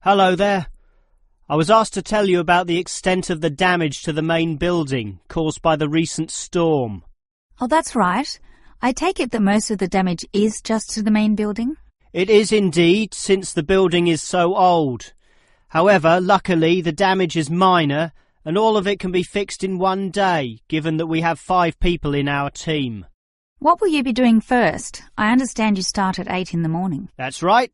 Hello there. I was asked to tell you about the extent of the damage to the main building caused by the recent storm. Oh, that's right. I take it that most of the damage is just to the main building? It is indeed, since the building is so old. However, luckily, the damage is minor, and all of it can be fixed in one day, given that we have 5 people in our team. What will you be doing first? I understand you start at 8 in the morning. That's right,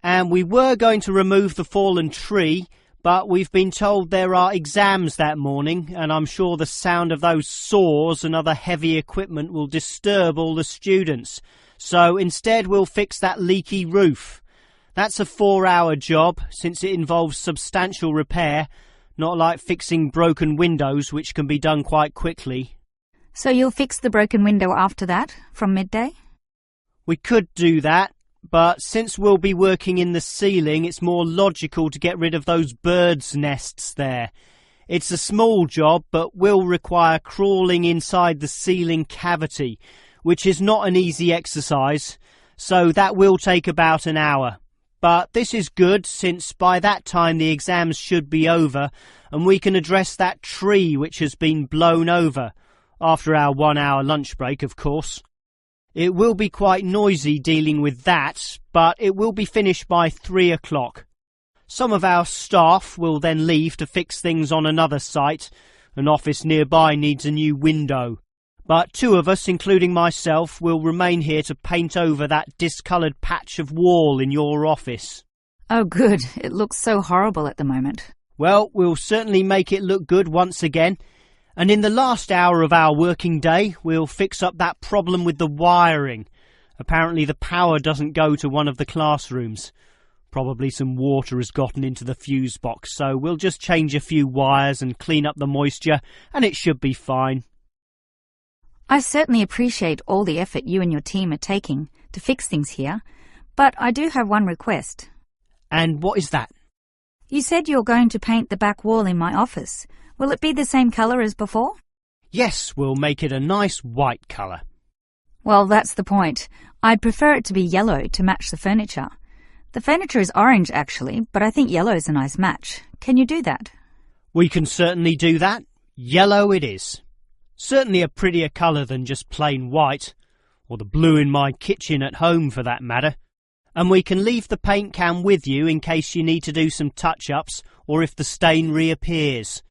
and we were going to remove the fallen tree, but we've been told there are exams that morning, and I'm sure the sound of those saws and other heavy equipment will disturb all the students. So instead we'll fix that leaky roof. That's a 4-hour job, since it involves substantial repair, not like fixing broken windows, which can be done quite quickly. So you'll fix the broken window after that, from midday? We could do that, but since we'll be working in the ceiling, it's more logical to get rid of those birds' nests there. It's a small job, but will require crawling inside the ceiling cavity, which is not an easy exercise, so that will take about an hour. But this is good, since by that time the exams should be over, and we can address that tree which has been blown over, after our 1-hour lunch break, of course. It will be quite noisy dealing with that, but it will be finished by 3 o'clock. Some of our staff will then leave to fix things on another site. An office nearby needs a new window. But 2 of us, including myself, will remain here to paint over that discoloured patch of wall in your office. Oh, good. It looks so horrible at the moment. Well, we'll certainly make it look good once again. And in the last hour of our working day, we'll fix up that problem with the wiring. Apparently the power doesn't go to one of the classrooms. Probably some water has gotten into the fuse box, so we'll just change a few wires and clean up the moisture, and it should be fine. I certainly appreciate all the effort you and your team are taking to fix things here, but I do have one request. And what is that? You said you're going to paint the back wall in my office. Will it be the same colour as before? Yes, we'll make it a nice white colour. Well, that's the point. I'd prefer it to be yellow to match the furniture. The furniture is orange, actually, but I think yellow is a nice match. Can you do that? We can certainly do that. Yellow it is. Certainly a prettier colour than just plain white, or the blue in my kitchen at home for that matter. And we can leave the paint can with you in case you need to do some touch-ups or if the stain reappears.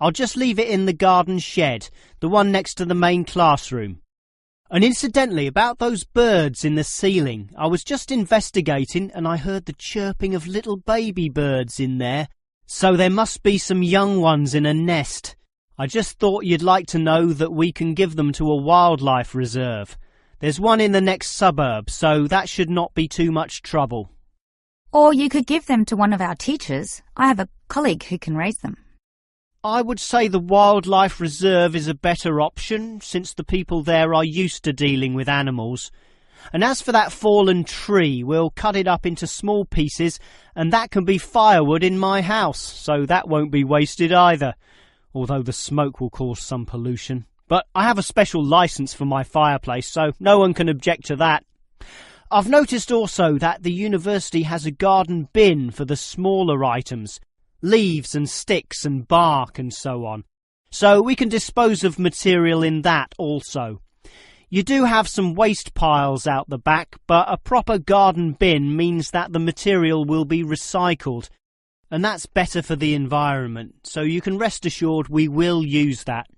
I'll just leave it in the garden shed, the one next to the main classroom. And incidentally, about those birds in the ceiling, I was just investigating and I heard the chirping of little baby birds in there, so there must be some young ones in a nest. I just thought you'd like to know that we can give them to a wildlife reserve. There's one in the next suburb, so that should not be too much trouble. Or you could give them to one of our teachers. I have a colleague who can raise them. I would say the wildlife reserve is a better option, since the people there are used to dealing with animals. And as for that fallen tree, we'll cut it up into small pieces, and that can be firewood in my house, so that won't be wasted either, although the smoke will cause some pollution. But I have a special licence for my fireplace, so no one can object to that. I've noticed also that the university has a garden bin for the smaller items, leaves and sticks and bark and so on, so we can dispose of material in that also. You do have some waste piles out the back, but a proper garden bin means that the material will be recycled, and that's better for the environment, so you can rest assured we will use that.